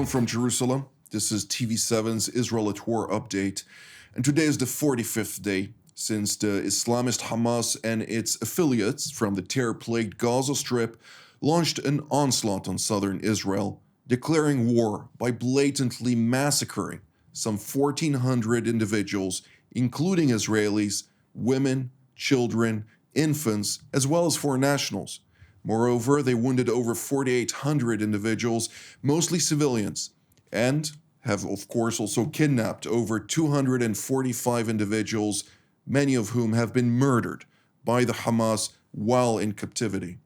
Doron from Jerusalem. This is TV7's Israel at War update, and today is the 45th day since the Islamist Hamas and its affiliates from the terror-plagued Gaza Strip launched an onslaught on southern Israel, declaring war by blatantly massacring some 1,400 individuals, including Israelis, women, children, infants, as well as foreign nationals. Moreover, they wounded over 4,800 individuals, mostly civilians, and have, of course, also kidnapped over 245 individuals, many of whom have been murdered by the Hamas while in captivity.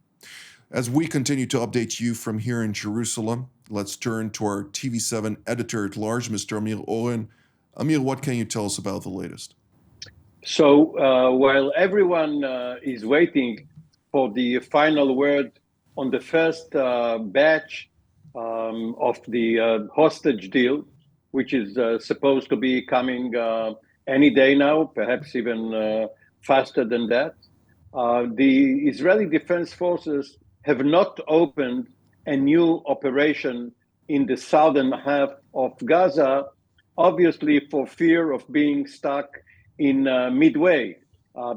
As we continue to update you from here in Jerusalem, let's turn to our TV7 editor-at-large, Mr. Amir Oren. Amir, what can you tell us about the latest? So while everyone is waiting for the final word on the first batch of the hostage deal, which is supposed to be coming any day now, perhaps even faster than that, the Israeli Defense Forces have not opened a new operation in the southern half of Gaza, obviously for fear of being stuck in midway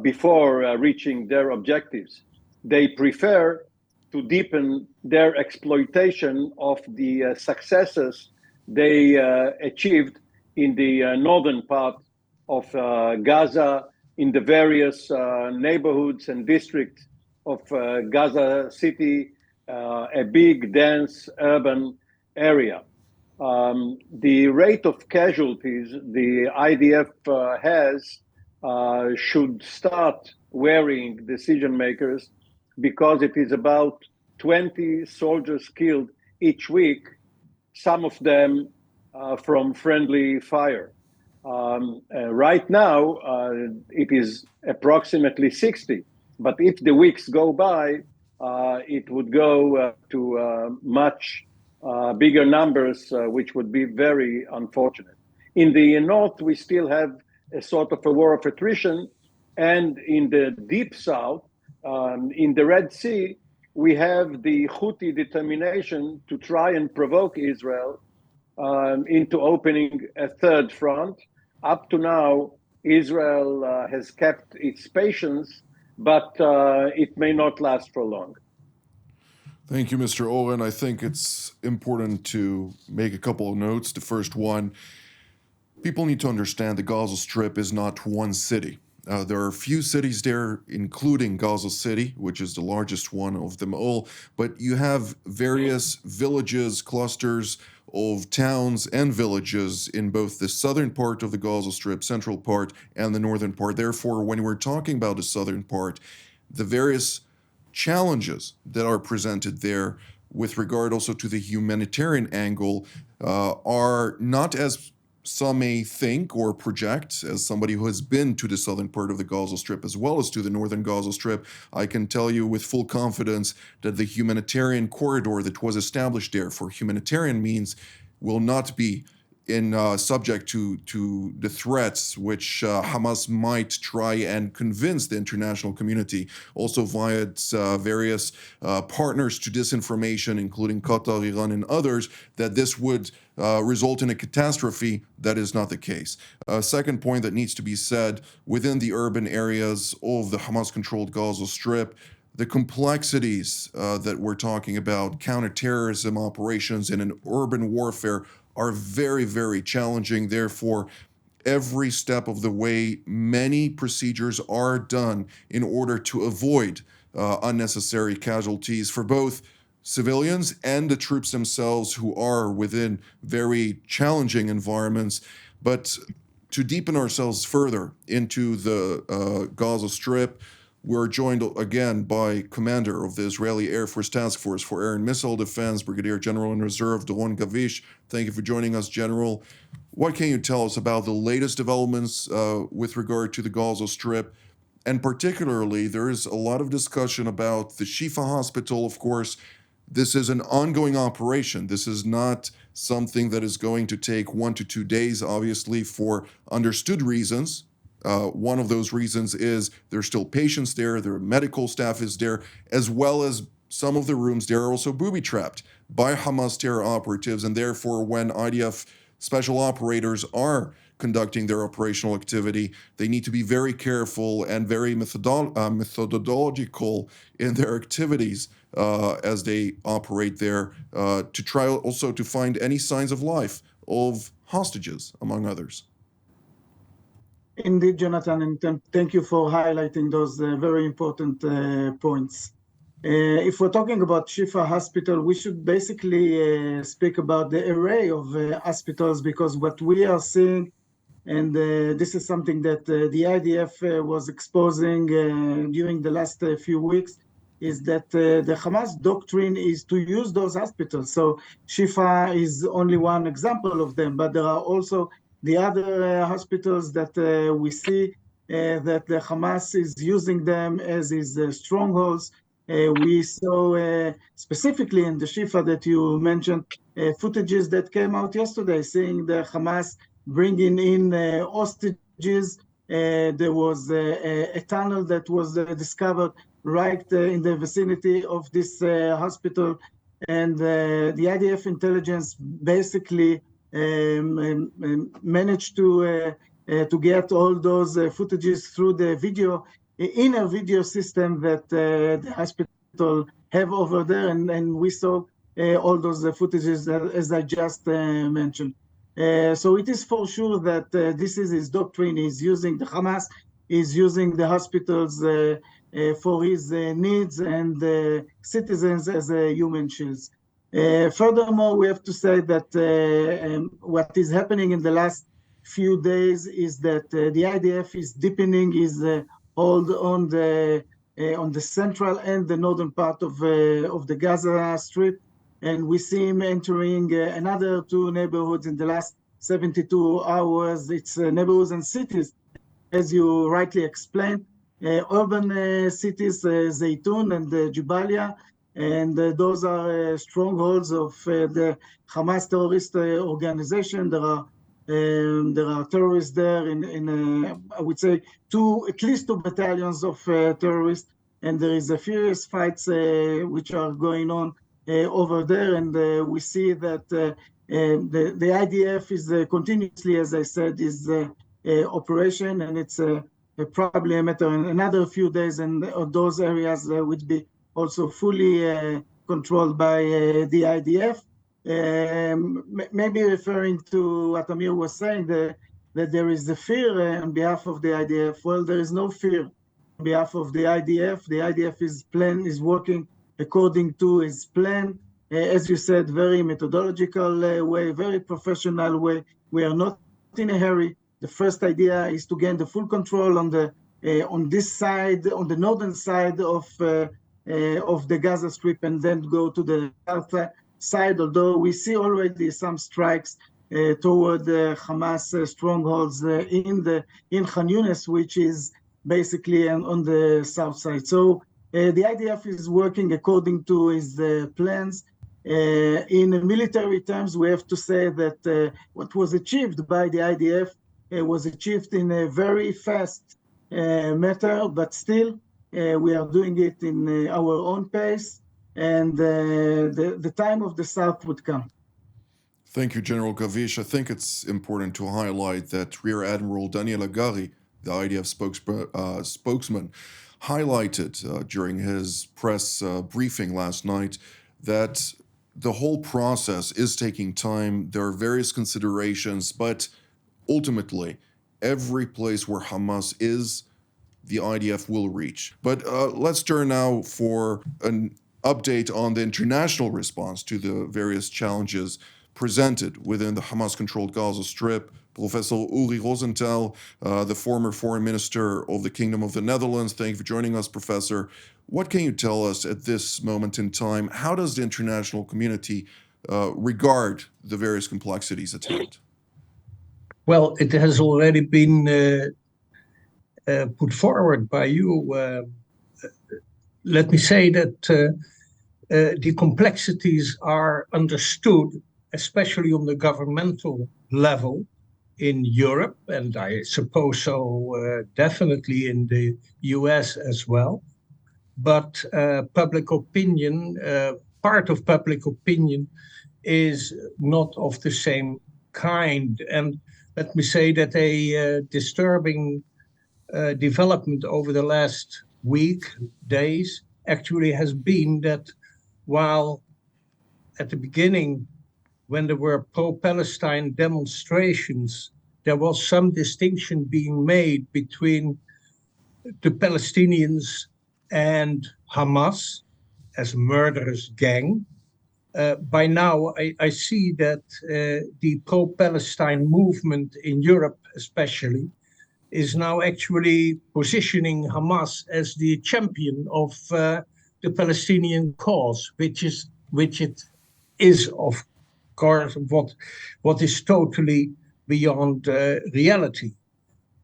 before reaching their objectives. They prefer to deepen their exploitation of the successes they achieved in the northern part of Gaza, in the various neighborhoods and districts of Gaza City, a big, dense urban area. The rate of casualties the IDF has should start worrying decision makers, because it is about 20 soldiers killed each week, some of them from friendly fire. Right now, it is approximately 60, but if the weeks go by, it would go to much bigger numbers, which would be very unfortunate. In the north, we still have a sort of a war of attrition, and in the deep south, in the Red Sea, we have the Houthi determination to try and provoke Israel into opening a third front. Up to now, Israel has kept its patience, but it may not last for long. Thank you, Mr. Oren. I think it's important to make a couple of notes. The first one, people need to understand the Gaza Strip is not one city. There are a few cities there, including Gaza City, which is the largest one of them all, but you have various villages, clusters of towns and villages in both the southern part of the Gaza Strip, central part, and the northern part. Therefore, when we're talking about the southern part, the various challenges that are presented there with regard also to the humanitarian angle are not as some may think or project. As somebody who has been to the southern part of the Gaza Strip as well as to the northern Gaza Strip, I can tell you with full confidence that the humanitarian corridor that was established there for humanitarian means will not be subject to the threats which Hamas might try and convince the international community, also via its various partners to disinformation, including Qatar, Iran, and others, that this would result in a catastrophe. That is not the case. Second point that needs to be said, within the urban areas of the Hamas-controlled Gaza Strip, the complexities that we're talking about, counterterrorism operations and an urban warfare, are very, very challenging. Therefore, every step of the way, many procedures are done in order to avoid unnecessary casualties for both civilians and the troops themselves, who are within very challenging environments. But to deepen ourselves further into the Gaza Strip, we're joined again by Commander of the Israeli Air Force Task Force for Air and Missile Defense, Brigadier General in Reserve Doron Gavish. Thank you for joining us, General. What can you tell us about the latest developments with regard to the Gaza Strip? And particularly, there is a lot of discussion about the Shifa Hospital, of course. This is an ongoing operation. This is not something that is going to take 1 to 2 days, obviously, for understood reasons. One of those reasons is there's still patients there, their medical staff is there, as well as some of the rooms there are also booby-trapped by Hamas terror operatives, and therefore when IDF special operators are conducting their operational activity, they need to be very careful and very methodological in their activities as they operate there to try also to find any signs of life of hostages, among others. Indeed, Jonathan, and thank you for highlighting those very important points. If we're talking about Shifa Hospital, we should basically speak about the array of hospitals, because what we are seeing, and this is something that the IDF was exposing during the last few weeks, is that the Hamas doctrine is to use those hospitals. So Shifa is only one example of them, but there are also the other hospitals that we see that the Hamas is using them as his strongholds. We saw specifically in the Shifa that you mentioned footages that came out yesterday, seeing the Hamas bringing in hostages. There was a tunnel that was discovered right in the vicinity of this hospital, and the IDF intelligence basically managed to get all those footages through the video inner video system that the hospital have over there, and we saw all those footages as I just mentioned. So it is for sure that this is his doctrine. He's using the Hamas, is using the hospitals for his needs and citizens as human shields. Furthermore, we have to say that what is happening in the last few days is that the IDF is deepening his hold on the central and the northern part of the Gaza Strip, and we see him entering another two neighborhoods in the last 72 hours. It's neighborhoods and cities, as you rightly explained, urban cities, Zaytun and Jubalia, and those are strongholds of the Hamas terrorist organization. There are terrorists there in I would say at least two battalions of terrorists, and there is a furious fights which are going on over there, and we see that the IDF is continuously, as I said, is operation, and it's probably a matter in another few days, and those areas would be also fully controlled by the IDF. Maybe referring to what Amir was saying, that there is a fear on behalf of the IDF. Well, there is no fear on behalf of the IDF. The IDF plan is working according to his plan. As you said, very methodological way, very professional way. We are not in a hurry. The first idea is to gain the full control on this side, on the northern side of the Gaza Strip, and then go to the south side, although we see already some strikes toward the Hamas strongholds in Khan Yunis, which is basically on the south side. So the IDF is working according to his plans. In military terms, we have to say that what was achieved by the IDF was achieved in a very fast matter, but still we are doing it in our own pace, and the time of the South would come. Thank you, General Gavish. I think it's important to highlight that Rear Admiral Daniel Agari, the IDF spokesman, highlighted during his press briefing last night that the whole process is taking time. There are various considerations, but ultimately, every place where Hamas is, the IDF will reach. But let's turn now for an update on the international response to the various challenges presented within the Hamas-controlled Gaza Strip. Professor Uri Rosenthal, the former foreign minister of the Kingdom of the Netherlands. Thank you for joining us, Professor. What can you tell us at this moment in time? How does the international community regard the various complexities at hand? Well, it has already been put forward by you. Let me say that the complexities are understood, especially on the governmental level in Europe, and I suppose so definitely in the US as well. but public opinion, part of public opinion, is not of the same kind. And let me say that a disturbing development over the last days, actually has been that while at the beginning, when there were pro-Palestine demonstrations, there was some distinction being made between the Palestinians and Hamas as a murderous gang. By now, I see that the pro-Palestine movement in Europe especially is now actually positioning Hamas as the champion of the Palestinian cause, which it is, of course, what is totally beyond reality.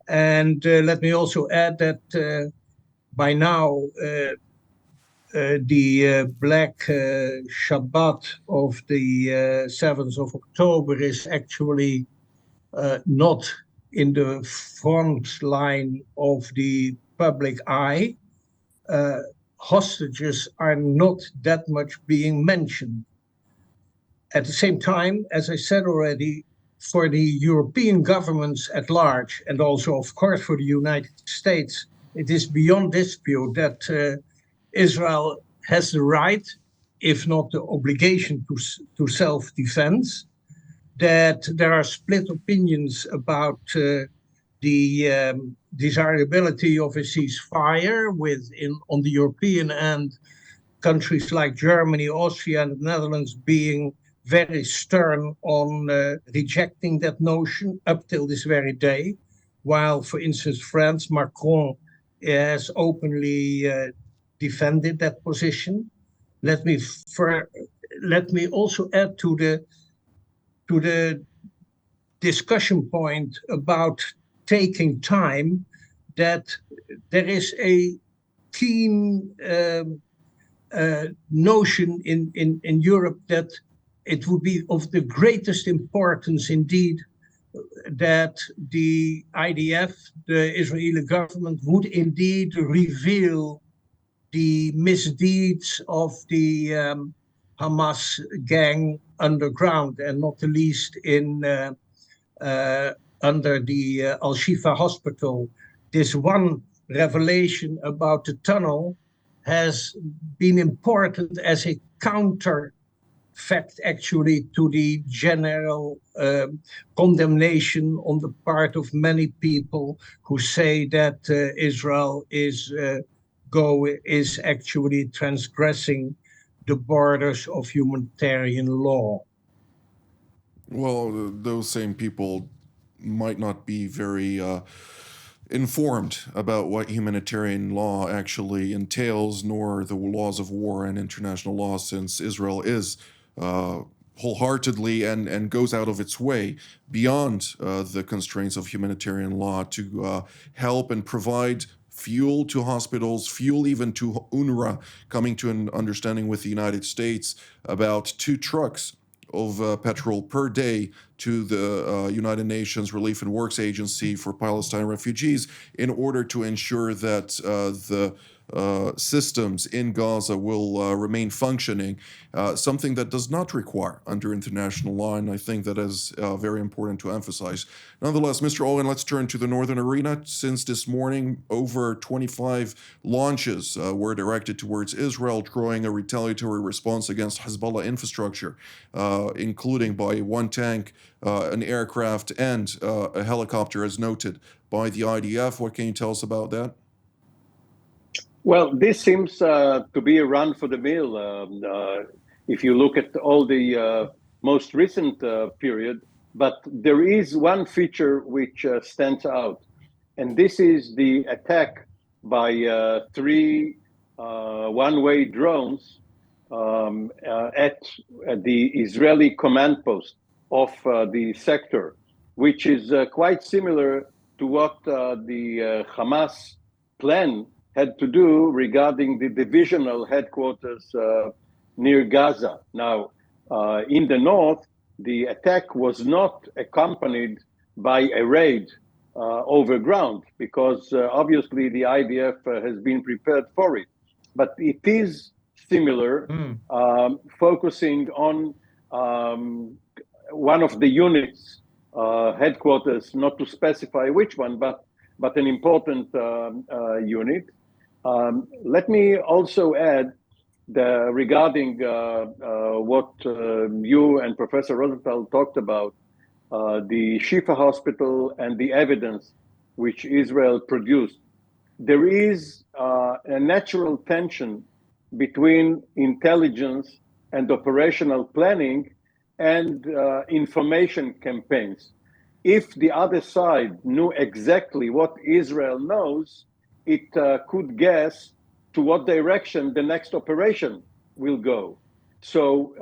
And let me also add that by now, the Black Shabbat of the 7th of October is actually not in the front line of the public eye. Hostages are not that much being mentioned. At the same time, as I said already, for the European governments at large, and also, of course, for the United States, it is beyond dispute that Israel has the right, if not the obligation, to self-defense, that there are split opinions about the desirability of a ceasefire on the European end, countries like Germany, Austria, and the Netherlands being very stern on rejecting that notion up till this very day, while, for instance, France, Macron has openly defended that position. Let me also add to the discussion point about taking time that there is a keen notion in Europe that it would be of the greatest importance indeed that the IDF, the Israeli government, would indeed reveal the misdeeds of the Hamas gang underground, and not the least under the Al-Shifa hospital. This one revelation about the tunnel has been important as a counter fact actually to the general condemnation on the part of many people who say that Israel is actually transgressing the borders of humanitarian law. Well, those same people might not be very informed about what humanitarian law actually entails, nor the laws of war and international law, since Israel is wholeheartedly and goes out of its way beyond the constraints of humanitarian law to help and provide fuel to hospitals, fuel even to UNRWA, coming to an understanding with the United States about 2 trucks of petrol per day to the United Nations Relief and Works Agency for Palestine refugees in order to ensure that the systems in Gaza will remain functioning, something that does not require under international law, and I think that is very important to emphasize. Nonetheless, Mr. Oren, let's turn to the northern arena. Since this morning, over 25 launches were directed towards Israel, drawing a retaliatory response against Hezbollah infrastructure, including by 1 tank, an aircraft, and a helicopter, as noted by the IDF. What can you tell us about that? Well, this seems to be a run for the mill if you look at all the most recent period. But there is one feature which stands out, and this is the attack by 3 one-way drones at the Israeli command post of the sector, which is quite similar to what the Hamas plan had to do regarding the divisional headquarters near Gaza. Now, in the north, the attack was not accompanied by a raid over ground, because obviously the IDF has been prepared for it. but it is similar, focusing on one of the units, headquarters, not to specify which one, but an important unit. Let me also add regarding what you and Professor Rosenthal talked about, the Shifa hospital and the evidence which Israel produced. There is a natural tension between intelligence and operational planning and information campaigns. If the other side knew exactly what Israel knows, it could guess to what direction the next operation will go. So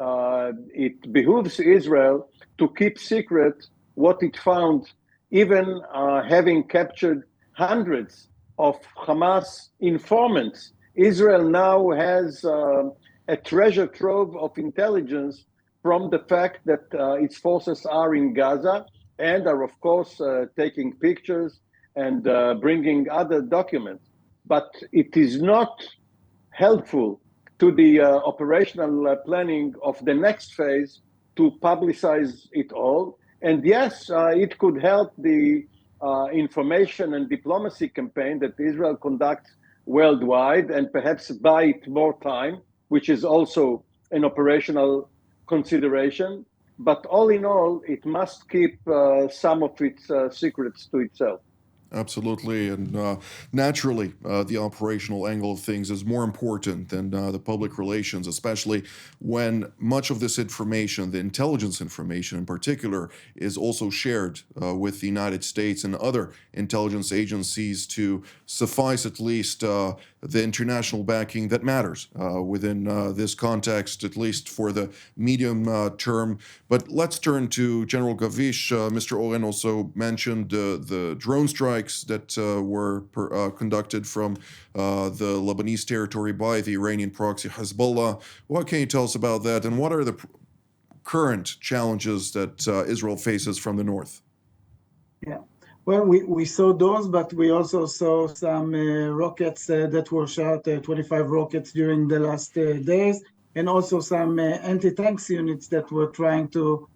it behooves Israel to keep secret what it found, even having captured hundreds of Hamas informants. Israel now has a treasure trove of intelligence from the fact that its forces are in Gaza and are, of course, taking pictures and bringing other documents. But it is not helpful to the operational planning of the next phase to publicize it all. And yes, it could help the information and diplomacy campaign that Israel conducts worldwide and perhaps buy it more time, which is also an operational consideration. But all in all, it must keep some of its secrets to itself. Absolutely, and naturally, the operational angle of things is more important than the public relations, especially when much of this information, the intelligence information in particular, is also shared with the United States and other intelligence agencies to suffice at least the international backing that matters within this context, at least for the medium term. But let's turn to General Gavish. Mr. Oren also mentioned the drone strikes that were conducted from the Lebanese territory by the Iranian proxy Hezbollah. What can you tell us about that, and what are the current challenges that Israel faces from the north? Yeah, well, we saw those, but we also saw some rockets that were shot, 25 rockets during the last days, and also some anti-tanks units that were trying to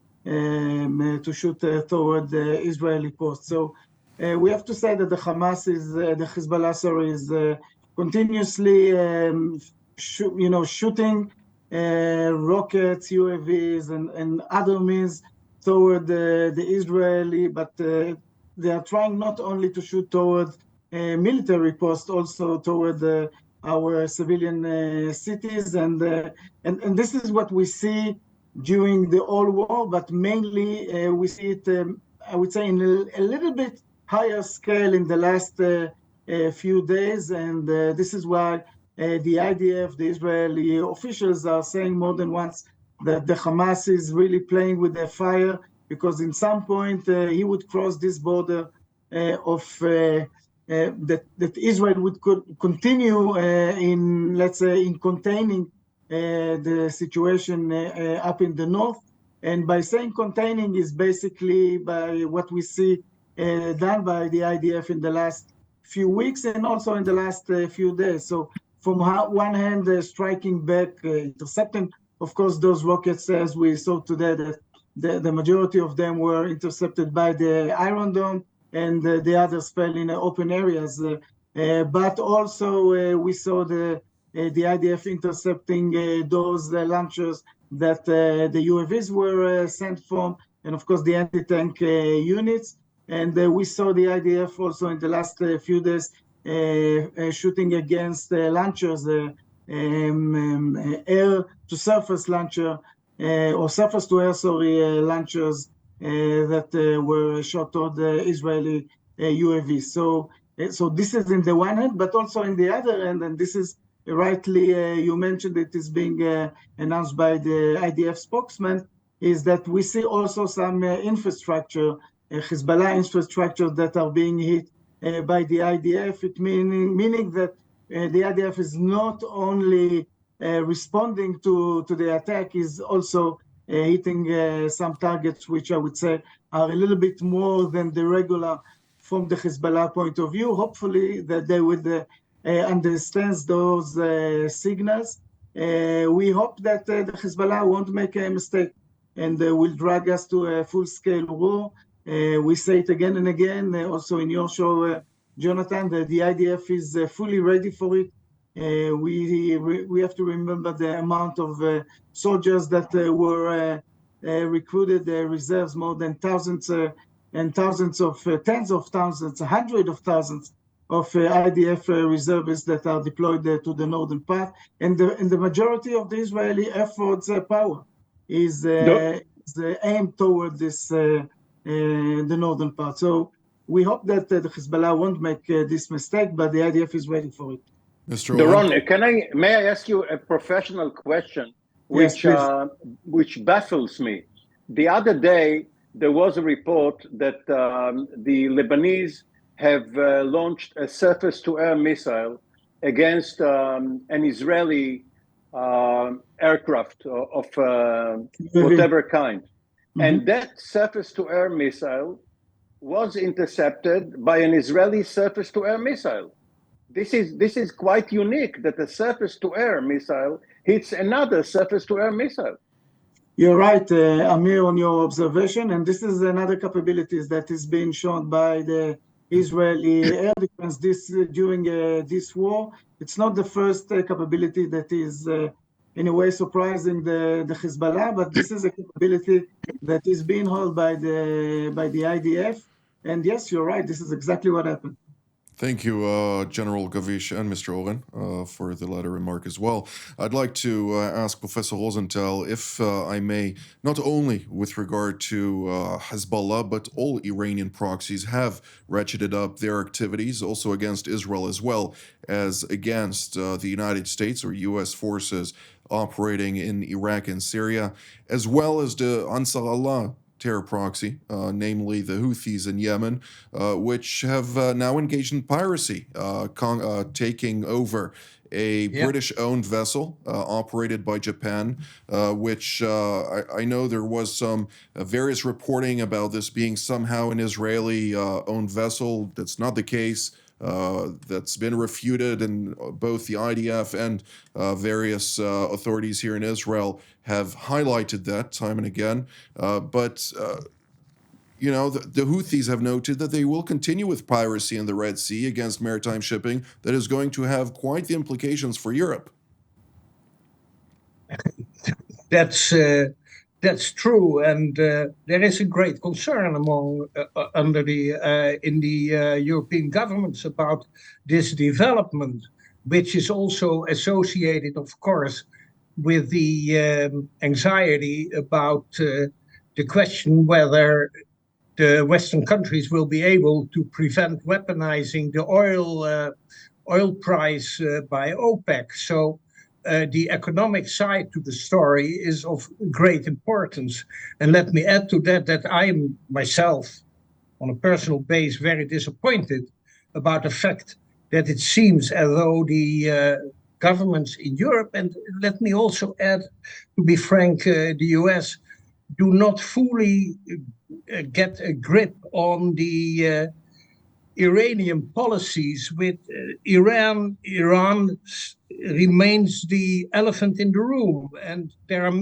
shoot toward the Israeli post. So we have to say that the Hezbollah, is continuously, shooting rockets, UAVs, and other means toward the Israeli, but they are trying not only to shoot toward military posts, also toward our civilian cities, and this is what we see during the whole war, but mainly we see it, I would say, in a little bit higher scale in the last few days, and this is why the IDF, the Israeli officials, are saying more than once that the Hamas is really playing with their fire, because in some point he would cross this border that Israel would continue in, let's say, in containing the situation up in the north. And by saying containing is basically by what we see done by the IDF in the last few weeks and also in the last few days. So from one hand, striking back, intercepting, of course, those rockets, as we saw today, that the majority of them were intercepted by the Iron Dome, and the others fell in open areas. But also we saw the IDF intercepting those launchers that the UAVs were sent from, and of course the anti-tank units. And we saw the IDF also in the last few days shooting against launchers, air-to-surface launcher, or surface-to-air, launchers that were shot toward the Israeli UAVs. So this is in the one hand, but also in the other hand, and this is rightly, you mentioned it is being announced by the IDF spokesman, is that we see also some infrastructure, Hezbollah infrastructure, that are being hit by the IDF, meaning that the IDF is not only responding to the attack, is also hitting some targets, which I would say are a little bit more than the regular from the Hezbollah point of view. Hopefully that they would understands those signals. We hope that the Hezbollah won't make a mistake and will drag us to a full-scale war. We say it again and again, also in your show, Jonathan, that the IDF is fully ready for it. We have to remember the amount of soldiers that were recruited, reserves, more than thousands and thousands of tens of thousands, hundreds of thousands of IDF reservists that are deployed to the northern part, and the majority of the Israeli Air Force power is aimed toward this the northern part. So we hope that the Hezbollah won't make this mistake, but the IDF is ready for it. Mr. Doron, Oren? may I ask you a professional question, which baffles me? The other day, there was a report that the Lebanese have launched a surface-to-air missile against an Israeli aircraft of whatever kind. Mm-hmm. And that surface-to-air missile was intercepted by an Israeli surface-to-air missile. This is quite unique that a surface-to-air missile hits another surface-to-air missile. You're right, Amir, on your observation, and this is another capabilities that is being shown by the Israeli air defense during this war. It's not the first capability that is in a way surprising the Hezbollah, but this is a capability that is being held by the IDF. And yes, you're right, this is exactly what happened. Thank you, General Gavish and Mr. Oren, for the latter remark as well. I'd like to ask Professor Rosenthal, if I may, not only with regard to Hezbollah, but all Iranian proxies have ratcheted up their activities, also against Israel as well as against the United States or U.S. forces operating in Iraq and Syria, as well as the Ansar Allah terror proxy, namely the Houthis in Yemen, which have now engaged in piracy, taking over a British-owned vessel operated by Japan, which I know there was some various reporting about this being somehow an Israeli-owned vessel. That's not the case. That's been refuted, and both the IDF and various authorities here in Israel have highlighted that time and again. But the Houthis have noted that they will continue with piracy in the Red Sea against maritime shipping that is going to have quite the implications for Europe. That's true, and there is a great concern in the European governments about this development, which is also associated, of course, with the anxiety about the question whether the Western countries will be able to prevent weaponizing the oil price by OPEC. So the economic side to the story is of great importance. And let me add to that I am myself, on a personal base, very disappointed about the fact that it seems as though the governments in Europe, and let me also add, to be frank, the US, do not fully get a grip on the Iranian policies with Iran. Iran remains the elephant in the room, and there are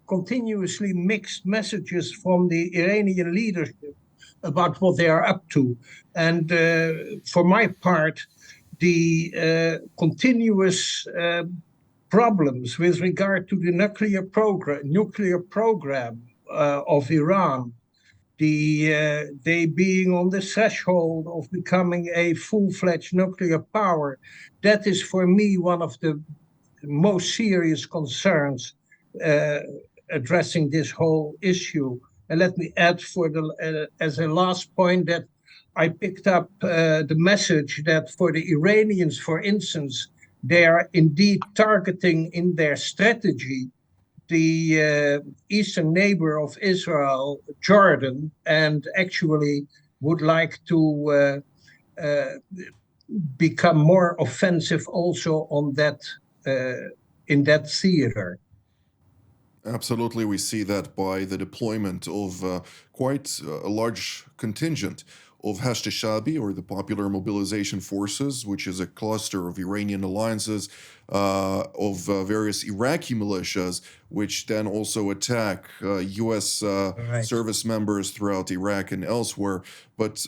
continuously mixed messages from the Iranian leadership about what they are up to. And for my part, the continuous problems with regard to the nuclear program of Iran, they being on the threshold of becoming a full-fledged nuclear power, that is for me one of the most serious concerns addressing this whole issue. And let me add as a last point that I picked up the message that for the Iranians, for instance, they are indeed targeting in their strategy the eastern neighbor of Israel, Jordan, and actually would like to become more offensive also on that in that theater. Absolutely, we see that by the deployment of quite a large contingent of Hashtashabi, or the Popular Mobilization Forces, which is a cluster of Iranian alliances of various Iraqi militias, which then also attack U.S. service members throughout Iraq and elsewhere. But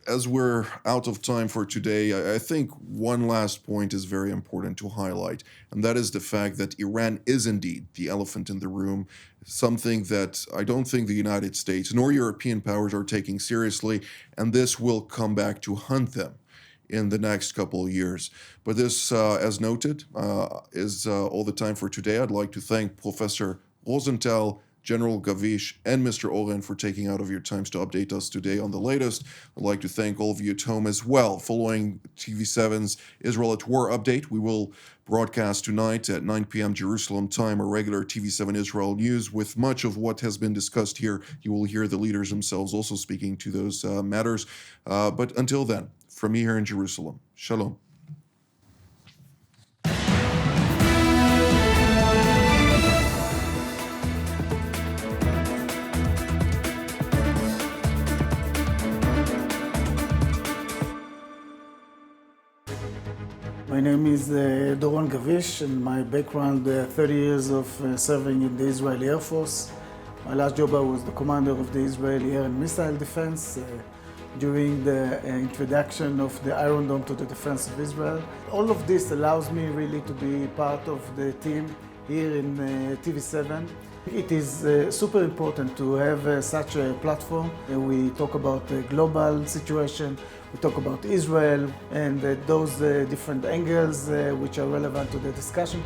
as we're out of time for today, I think one last point is very important to highlight, and that is the fact that Iran is indeed the elephant in the room, something that I don't think the United States nor European powers are taking seriously, and this will come back to haunt them in the next couple of years. But this, as noted, is all the time for today. I'd like to thank Professor Rosenthal, General Gavish, and Mr. Oren for taking out of your times to update us today on the latest. I'd like to thank all of you at home as well. Following TV7's Israel at War update, we will broadcast tonight at 9 p.m. Jerusalem time, our regular TV7 Israel news. With much of what has been discussed here, you will hear the leaders themselves also speaking to those matters. But until then, from me here in Jerusalem, Shalom. My name is Doron Gavish, and my background, 30 years of serving in the Israeli Air Force. My last job, I was the commander of the Israeli Air and Missile Defense during the introduction of the Iron Dome to the defense of Israel. All of this allows me really to be part of the team here in TV7. It is super important to have such a platform. We talk about the global situation, we talk about Israel, and those different angles which are relevant to the discussion.